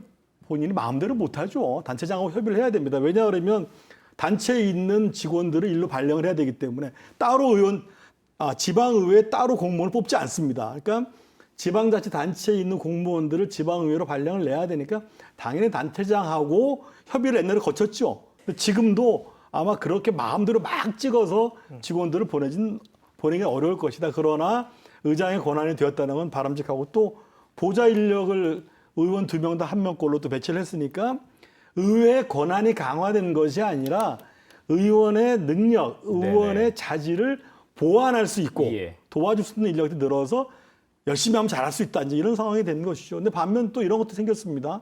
본인이 마음대로 못하죠. 단체장하고 협의를 해야 됩니다. 왜냐하면 단체에 있는 직원들을 일로 발령을 해야 되기 때문에 따로 지방의회에 따로 공무원을 뽑지 않습니다. 그러니까 지방자치단체에 있는 공무원들을 지방의회로 발령을 내야 되니까 당연히 단체장하고 협의를 옛날에 거쳤죠. 지금도 아마 그렇게 마음대로 막 찍어서 직원들을 보내기 어려울 것이다. 그러나 의장의 권한이 되었다는 건 바람직하고 또 보좌 인력을 의원 2명 다 1명꼴로 또 배치를 했으니까 의회의 권한이 강화된 것이 아니라 의원의 능력, 의원의
네네.
자질을 보완할 수 있고
예.
도와줄 수 있는 인력이 늘어서 열심히 하면 잘할 수 있다. 이제 이런 상황이 된 것이죠. 근데 반면 또 이런 것도 생겼습니다.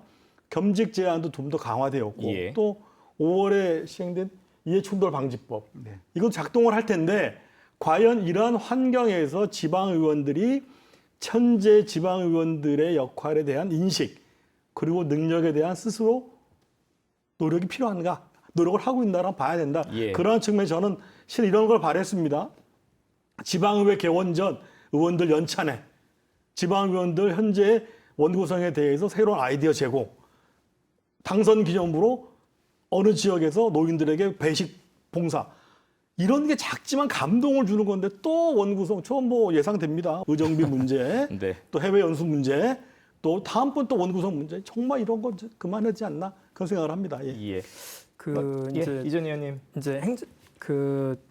겸직 제한도 좀 더 강화되었고
예.
또 5월에 시행된 이해충돌방지법. 이것도 작동을 할 텐데 과연 이러한 환경에서 지방의원들이 현재 지방의원들의 역할에 대한 인식 그리고 능력에 대한 스스로 노력이 필요한가? 노력을 하고 있나를 봐야 된다.
예.
그러한 측면에 저는 실은 이런 걸 바랬습니다. 지방의회 개원 전 의원들 연찬회, 지방의원들 현재 원구성에 대해서 새로운 아이디어 제공, 당선 기념으로 어느 지역에서 노인들에게 배식 봉사, 이런 게 작지만 감동을 주는 건데 또 원구성 처음 뭐 예상됩니다. 의정비 문제,
네.
또 해외 연수 문제, 또 다음번 또 원구성 문제, 정말 이런 거 이제 그만하지 않나 그런 생각을 합니다. 예.
예.
이제
이전 의원님.
이제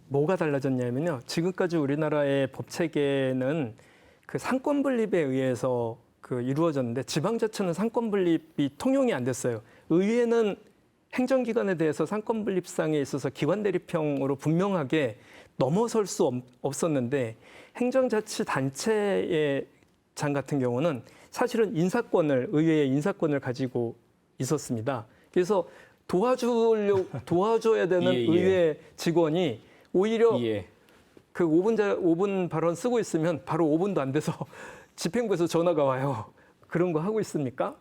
뭐가 달라졌냐면요. 지금까지 우리나라의 법 체계는 그 상권 분립에 의해서 이루어졌는데 지방자치는 상권 분립이 통용이 안 됐어요. 의회는 행정기관에 대해서 상권 분립상에 있어서 기관 대립형으로 분명하게 넘어설 수 없었는데 행정자치단체의 장 같은 경우는 사실은 의회의 인사권을 가지고 있었습니다. 그래서 도와줘야 되는
예, 예.
의회 직원이 오히려
예.
그 5분 발언 쓰고 있으면 바로 5분도 안 돼서 집행부에서 전화가 와요. 그런 거 하고 있습니까?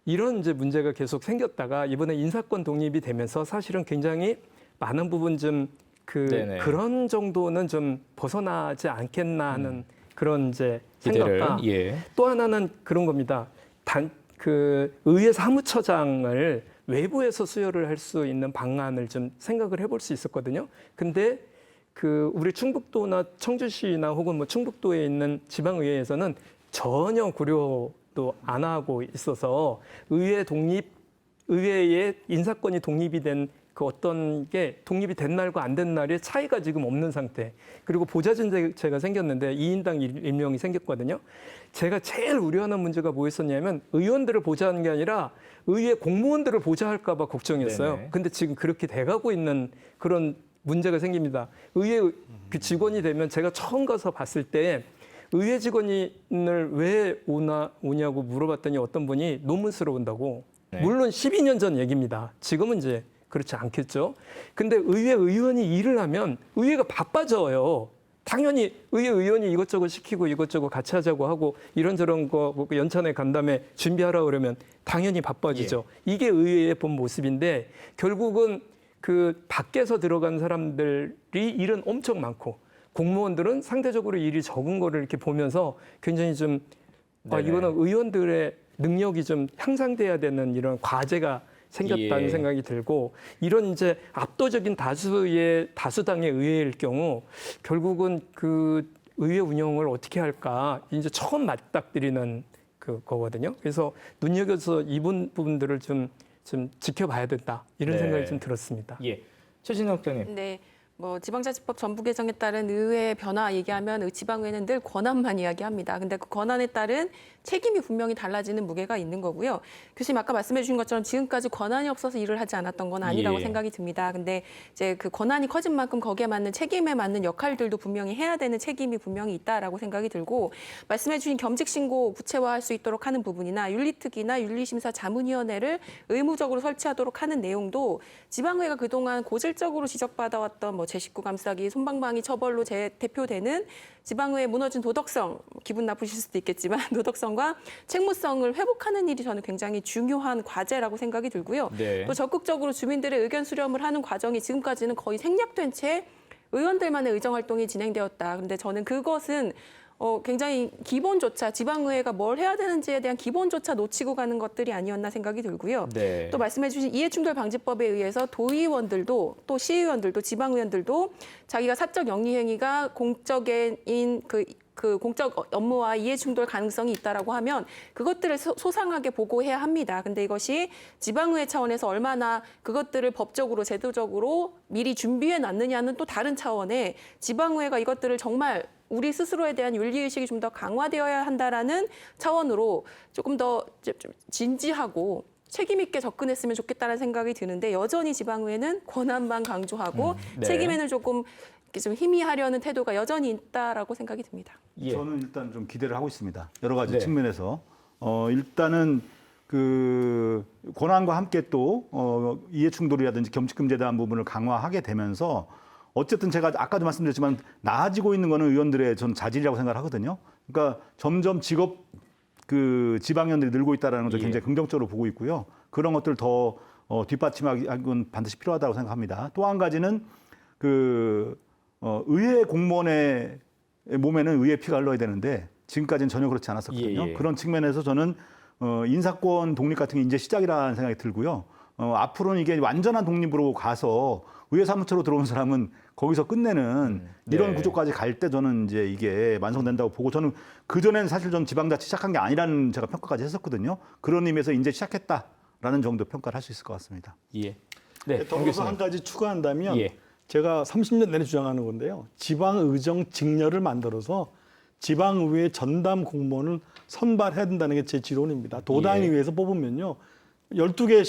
이런 이제 문제가 계속 생겼다가 이번에 인사권 독립이 되면서 사실은 굉장히 많은 부분 좀
네네.
그런 정도는 좀 벗어나지 않겠나 하는 그런 이제
기대를,
생각과
예.
또 하나는 그런 겁니다. 의회 사무처장을 외부에서 수여를 할 수 있는 방안을 좀 생각을 해볼 수 있었거든요. 근데 우리 충북도나 청주시나 혹은 뭐 충북도에 있는 지방의회에서는 전혀 고려도 안 하고 있어서 의회의 인사권이 독립이 된 어떤 게 독립이 된 날과 안 된 날의 차이가 지금 없는 상태. 그리고 보좌진제가 생겼는데 2인당 임명이 생겼거든요. 제가 제일 우려하는 문제가 뭐였었냐면 의원들을 보좌하는 게 아니라 의회 공무원들을 보좌할까 봐 걱정이었어요.
네네.
근데 지금 그렇게 돼가고 있는 그런 문제가 생깁니다. 의회 직원이 되면 제가 처음 가서 봤을 때 의회 직원을 왜 오냐고 물어봤더니 어떤 분이 논문스러운다고.
네.
물론 12년 전 얘기입니다. 지금은 이제 그렇지 않겠죠. 근데 의회 의원이 일을 하면 의회가 바빠져요. 당연히 의회 의원이 이것저것 시키고 이것저것 같이 하자고 하고 이런저런 거 연찬회 간담회 준비하라 그러면 당연히 바빠지죠. 이게 의회의 본 모습인데 결국은 밖에서 들어간 사람들이 일은 엄청 많고 공무원들은 상대적으로 일이 적은 거를 이렇게 보면서 굉장히 좀
네네.
이거는 의원들의 능력이 좀 향상돼야 되는 이런 과제가 생겼다는
예.
생각이 들고 이런 이제 압도적인 다수당의 의회일 경우 결국은 그 의회 운영을 어떻게 할까 이제 처음 맞닥뜨리는 거거든요. 그래서 눈여겨서 이 부분들을 좀 지켜봐야 된다 이런
네.
생각이 좀 들었습니다.
예. 최진영 국장님.
네. 뭐 지방자치법 전부 개정에 따른 의회 변화 얘기하면 지방의회는 늘 권한만 이야기합니다. 근데 그 권한에 따른 책임이 분명히 달라지는 무게가 있는 거고요. 교수님 아까 말씀해 주신 것처럼 지금까지 권한이 없어서 일을 하지 않았던 건 아니라고
예.
생각이 듭니다. 근데 이제 그 권한이 커진 만큼 거기에 맞는 책임에 맞는 역할들도 분명히 해야 되는 책임이 분명히 있다라고 생각이 들고 말씀해 주신 겸직 신고 구체화할 수 있도록 하는 부분이나 윤리특위나 윤리심사 자문위원회를 의무적으로 설치하도록 하는 내용도 지방의회가 그동안 고질적으로 지적받아왔던 뭐 제19 감싸기, 솜방망이 처벌로 대표되는 지방의회 무너진 도덕성, 기분 나쁘실 수도 있겠지만 도덕성과 책무성을 회복하는 일이 저는 굉장히 중요한 과제라고 생각이 들고요.
네.
또 적극적으로 주민들의 의견 수렴을 하는 과정이 지금까지는 거의 생략된 채 의원들만의 의정 활동이 진행되었다. 그런데 저는 그것은 굉장히 기본조차 지방의회가 뭘 해야 되는지에 대한 기본조차 놓치고 가는 것들이 아니었나 생각이 들고요.
네.
또 말씀해 주신 이해충돌방지법에 의해서 도의원들도 또 시의원들도 지방의원들도 자기가 사적 영리행위가 공적인 그 공적 업무와 이해충돌 가능성이 있다라고 하면 그것들을 소상하게 보고해야 합니다. 근데 이것이 지방의회 차원에서 얼마나 그것들을 법적으로 제도적으로 미리 준비해 놨느냐는 또 다른 차원의 지방의회가 이것들을 정말 우리 스스로에 대한 윤리의식이 좀 더 강화되어야 한다라는 차원으로 조금 더 진지하고 책임 있게 접근했으면 좋겠다는 생각이 드는데 여전히 지방의회는 권한만 강조하고
네.
책임에는 조금 희미하려는 태도가 여전히 있다라고 생각이 듭니다.
예.
저는 일단 좀 기대를 하고 있습니다. 여러 가지
네.
측면에서 일단은 그 권한과 함께 또 이해충돌이라든지 겸직금지에 대한 부분을 강화하게 되면서 어쨌든 제가 아까도 말씀드렸지만 나아지고 있는 거는 의원들의 전 자질이라고 생각을 하거든요. 그러니까 점점 지방의원들이 늘고 있다는 것을
예.
굉장히 긍정적으로 보고 있고요. 그런 것들을 더 뒷받침하기는 반드시 필요하다고 생각합니다. 또 한 가지는 의회 공무원의 몸에는 의회 피가 흘러야 되는데 지금까지는 전혀 그렇지 않았었거든요.
예.
그런 측면에서 저는 인사권 독립 같은 게 이제 시작이라는 생각이 들고요. 앞으로는 이게 완전한 독립으로 가서 의회 사무처로 들어온 사람은 거기서 끝내는 이런
네.
구조까지 갈 때 저는 이제 이게 완성된다고 보고 저는 그전에는 사실 전 지방자치 시작한 게 아니라는 제가 평가까지 했었거든요. 그런 의미에서 이제 시작했다라는 정도 평가를 할 수 있을 것 같습니다.
예. 네. 정
더불어서
교수님.
한 가지 추가한다면
예.
제가 30년 내내 주장하는 건데요. 지방의정 직렬을 만들어서 지방의회 전담 공무원을 선발해야 된다는 게 제 지론입니다. 도당위에서 뽑으면요. 12개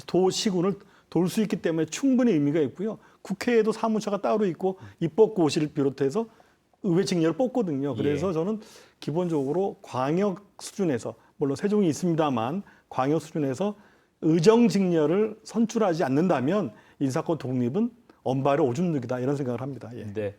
도시군을 돌 수 있기 때문에 충분히 의미가 있고요. 국회에도 사무처가 따로 있고 입법고시를 비롯해서 의회 직렬을 뽑거든요. 그래서
예.
저는 기본적으로 광역 수준에서 물론 세종이 있습니다만 광역 수준에서 의정 직렬을 선출하지 않는다면 인사권 독립은 언발의 오줌누기다 이런 생각을 합니다. 예.
네.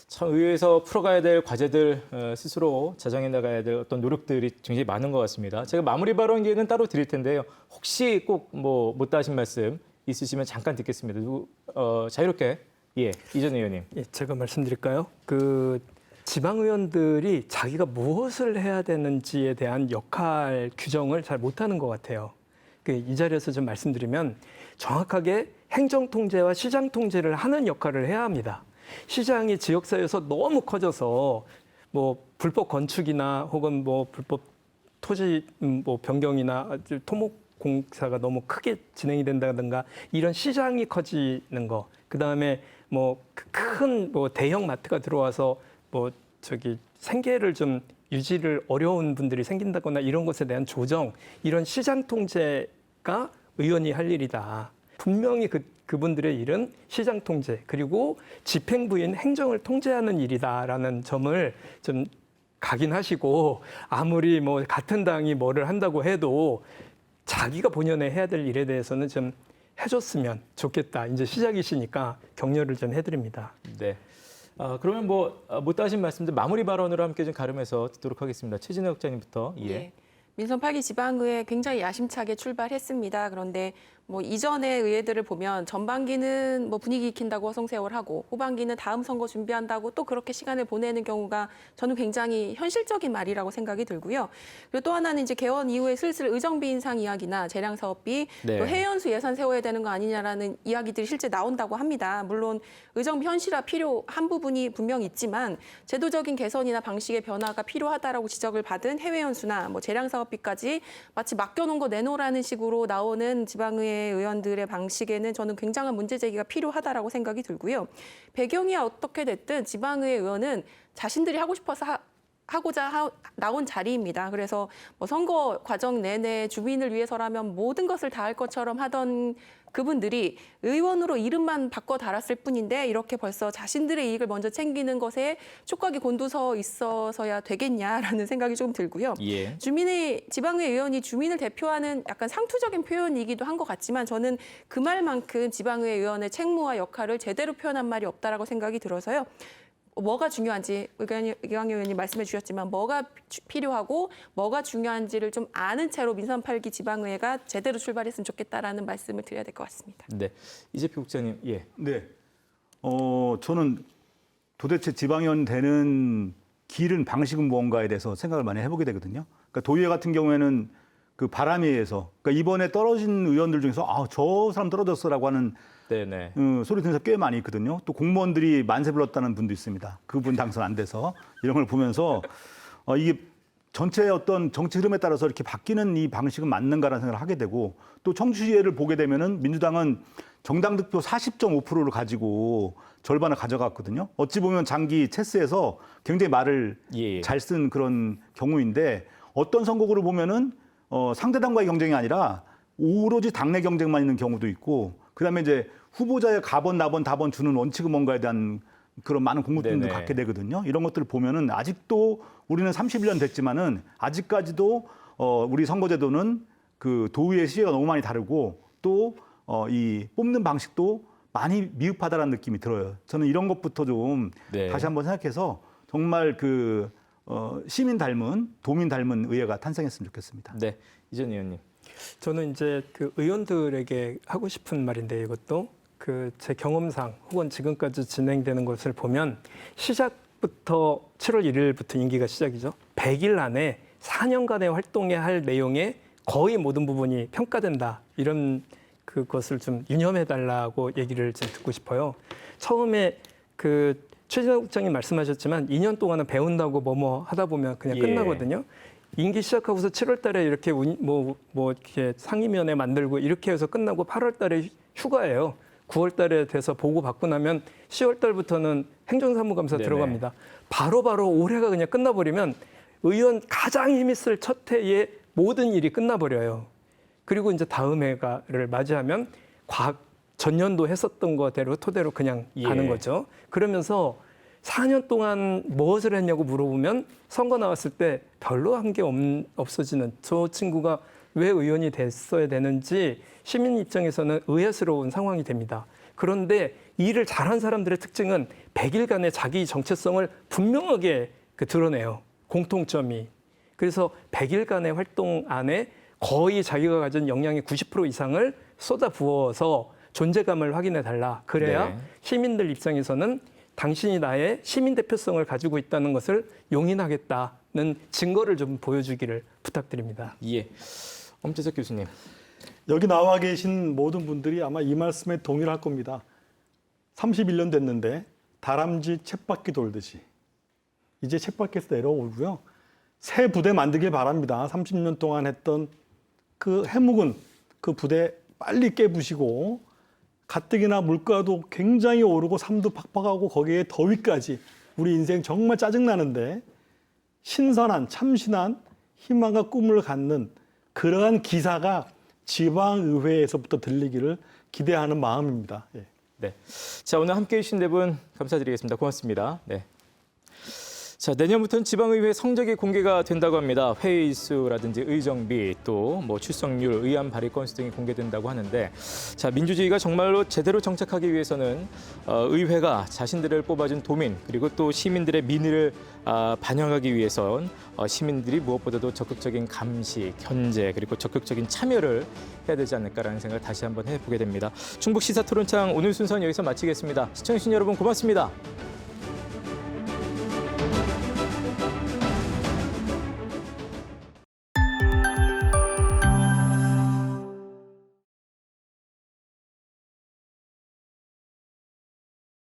참 의회에서 풀어가야 될 과제들 스스로 자정해 나가야 될 어떤 노력들이 굉장히 많은 것 같습니다. 제가 마무리 발언 기회는 따로 드릴 텐데요. 혹시 꼭 뭐 못다 하신 말씀 있으시면 잠깐 듣겠습니다. 자유롭게 이전 의원님.
예, 제가 말씀드릴까요? 그 지방의원들이 자기가 무엇을 해야 되는지에 대한 역할 규정을 잘 못하는 것 같아요. 이 자리에서 좀 말씀드리면 정확하게 행정통제와 시장통제를 하는 역할을 해야 합니다. 시장이 지역사회에서 너무 커져서 뭐 불법 건축이나 혹은 뭐 불법 토지 뭐 변경이나 토목공사가 너무 크게 진행이 된다든가 이런 시장이 커지는 거, 그 다음에 뭐 큰 뭐 대형 마트가 들어와서 뭐 생계를 좀 유지를 어려운 분들이 생긴다거나 이런 것에 대한 조정, 이런 시장 통제가 의원이 할 일이다. 분명히 그분들의 일은 시장 통제 그리고 집행부인 행정을 통제하는 일이다라는 점을 좀 각인하시고 아무리 뭐 같은 당이 뭐를 한다고 해도 자기가 본연에 해야 될 일에 대해서는 좀 해줬으면 좋겠다. 이제 시작이시니까 격려를 좀 해드립니다.
네. 그러면 못다 하신 말씀들 마무리 발언으로 함께 좀 가름해서 듣도록 하겠습니다. 최진혜 국장님부터.
민선 8기 지방의회 굉장히 야심차게 출발했습니다. 그런데 뭐 이전의 의회들을 보면 전반기는 뭐 분위기 익힌다고 허송세월하고 후반기는 다음 선거 준비한다고 또 그렇게 시간을 보내는 경우가 저는 굉장히 현실적인 말이라고 생각이 들고요. 그리고 또 하나는 이제 개원 이후에 슬슬 의정비 인상 이야기나 재량 사업비
네.
또 해연수 예산 세워야 되는 거 아니냐라는 이야기들이 실제 나온다고 합니다. 물론 의정비 현실화 필요한 부분이 분명히 있지만 제도적인 개선이나 방식의 변화가 필요하다라고 지적을 받은 해외연수나 뭐 재량 사업비까지 마치 맡겨놓은 거 내놓으라는 식으로 나오는 지방의회 의원들의 방식에는 저는 굉장한 문제 제기가 필요하다라고 생각이 들고요. 배경이 어떻게 됐든 지방의회 의원은 자신들이 하고 싶어서 하고자 나온 자리입니다. 그래서 뭐 선거 과정 내내 주민을 위해서라면 모든 것을 다할 것처럼 하던 그분들이 의원으로 이름만 바꿔 달았을 뿐인데 이렇게 벌써 자신들의 이익을 먼저 챙기는 것에 촉각이 곤두서 있어서야 되겠냐라는 생각이 좀 들고요.
예.
지방의회 의원이 주민을 대표하는 약간 상투적인 표현이기도 한 것 같지만 저는 그 말만큼 지방의회 의원의 책무와 역할을 제대로 표현한 말이 없다라고 생각이 들어서요. 뭐가 중요한지 이광희 의원님 말씀해 주셨지만 뭐가 필요하고 뭐가 중요한지를 좀 아는 채로 민선 8기 지방의회가 제대로 출발했으면 좋겠다라는 말씀을 드려야 될 것 같습니다.
네. 이재표 국장님, 예.
네. 저는 도대체 지방의원 되는 길은 방식은 무언가에 대해서 생각을 많이 해보게 되거든요. 그러니까 도의회 같은 경우에는 그 바람에 의해서, 그러니까 이번에 떨어진 의원들 중에서 저 사람 떨어졌어라고 하는
네네.
소리 듣는 사람 꽤 많이 있거든요. 또 공무원들이 만세 불렀다는 분도 있습니다. 그분 당선 안 돼서 이런 걸 보면서 이게 전체 어떤 정치 흐름에 따라서 이렇게 바뀌는 이 방식은 맞는가라는 생각을 하게 되고 또 청주시의회를 보게 되면은 민주당은 정당 득표 40.5%를 가지고 절반을 가져갔거든요. 어찌 보면 장기 체스에서 굉장히 말을
예.
잘 쓴 그런 경우인데 어떤 선거구를 보면은 상대당과의 경쟁이 아니라 오로지 당내 경쟁만 있는 경우도 있고 그다음에 이제 후보자의 가번, 나번, 다번 주는 원칙은 뭔가에 대한 그런 많은 궁금증도
네네.
갖게 되거든요. 이런 것들을 보면은 아직도 우리는 31년 됐지만은 아직까지도 우리 선거제도는 그 도의회 시기가 너무 많이 다르고 또 이 뽑는 방식도 많이 미흡하다라는 느낌이 들어요. 저는 이런 것부터 좀
네.
다시 한번 생각해서 정말 그 시민 닮은 도민 닮은 의회가 탄생했으면 좋겠습니다.
네. 이전 의원님.
저는 이제 그 의원들에게 하고 싶은 말인데 이것도 그 제 경험상 혹은 지금까지 진행되는 것을 보면 시작부터 7월 1일부터 임기가 시작이죠. 100일 안에 4년간의 활동해야 할 내용의 거의 모든 부분이 평가된다. 이런 그것을 좀 유념해달라고 얘기를 좀 듣고 싶어요. 처음에 그 최진호 국장님 말씀하셨지만 2년 동안은 배운다고 뭐뭐 하다 보면 그냥
예.
끝나거든요. 임기 시작하고서 7월 달에 이렇게 이렇게 상임위원회 만들고 이렇게 해서 끝나고 8월 달에 휴가예요. 9월 달에 돼서 보고 받고 나면 10월 달부터는 행정사무감사
네네.
들어갑니다. 바로바로 올해가 그냥 끝나버리면 의원 가장 힘이 쓸 첫 해에 모든 일이 끝나버려요. 그리고 이제 다음 해가를 맞이하면 전년도 했었던 거대로 토대로 그냥
예.
가는 거죠. 그러면서 4년 동안 무엇을 했냐고 물어보면 선거 나왔을 때 별로 한 게 없어지는 저 친구가 왜 의원이 됐어야 되는지 시민 입장에서는 의아스러운 상황이 됩니다. 그런데 일을 잘한 사람들의 특징은 100일간의 자기 정체성을 분명하게 드러내요. 공통점이. 그래서 100일간의 활동 안에 거의 자기가 가진 역량의 90% 이상을 쏟아 부어서 존재감을 확인해 달라. 그래야
네.
시민들 입장에서는 당신이 나의 시민 대표성을 가지고 있다는 것을 용인하겠다는 증거를 좀 보여주기를 부탁드립니다.
예. 엄태석 교수님.
여기 나와 계신 모든 분들이 아마 이 말씀에 동의를 할 겁니다. 31년 됐는데 다람쥐 쳇바퀴 돌듯이 이제 쳇바퀴에서 내려오고요. 새 부대 만들길 바랍니다. 30년 동안 했던 그 해묵은 그 부대 빨리 깨부시고 가뜩이나 물가도 굉장히 오르고 삶도 팍팍하고 거기에 더위까지 우리 인생 정말 짜증나는데 신선한 참신한 희망과 꿈을 갖는 그러한 기사가 지방의회에서부터 들리기를 기대하는 마음입니다. 예.
네. 자, 오늘 함께해 주신 네 분 감사드리겠습니다. 고맙습니다. 네. 자, 내년부터는 지방의회 성적이 공개가 된다고 합니다. 회의 수라든지 의정비 또 뭐 출석률, 의안 발의 건수 등이 공개된다고 하는데, 자, 민주주의가 정말로 제대로 정착하기 위해서는 의회가 자신들을 뽑아준 도민 그리고 또 시민들의 민의를 반영하기 위해선 시민들이 무엇보다도 적극적인 감시, 견제 그리고 적극적인 참여를 해야 되지 않을까라는 생각을 다시 한번 해보게 됩니다. 충북 시사토론창 오늘 순서는 여기서 마치겠습니다. 시청해주신 여러분 고맙습니다.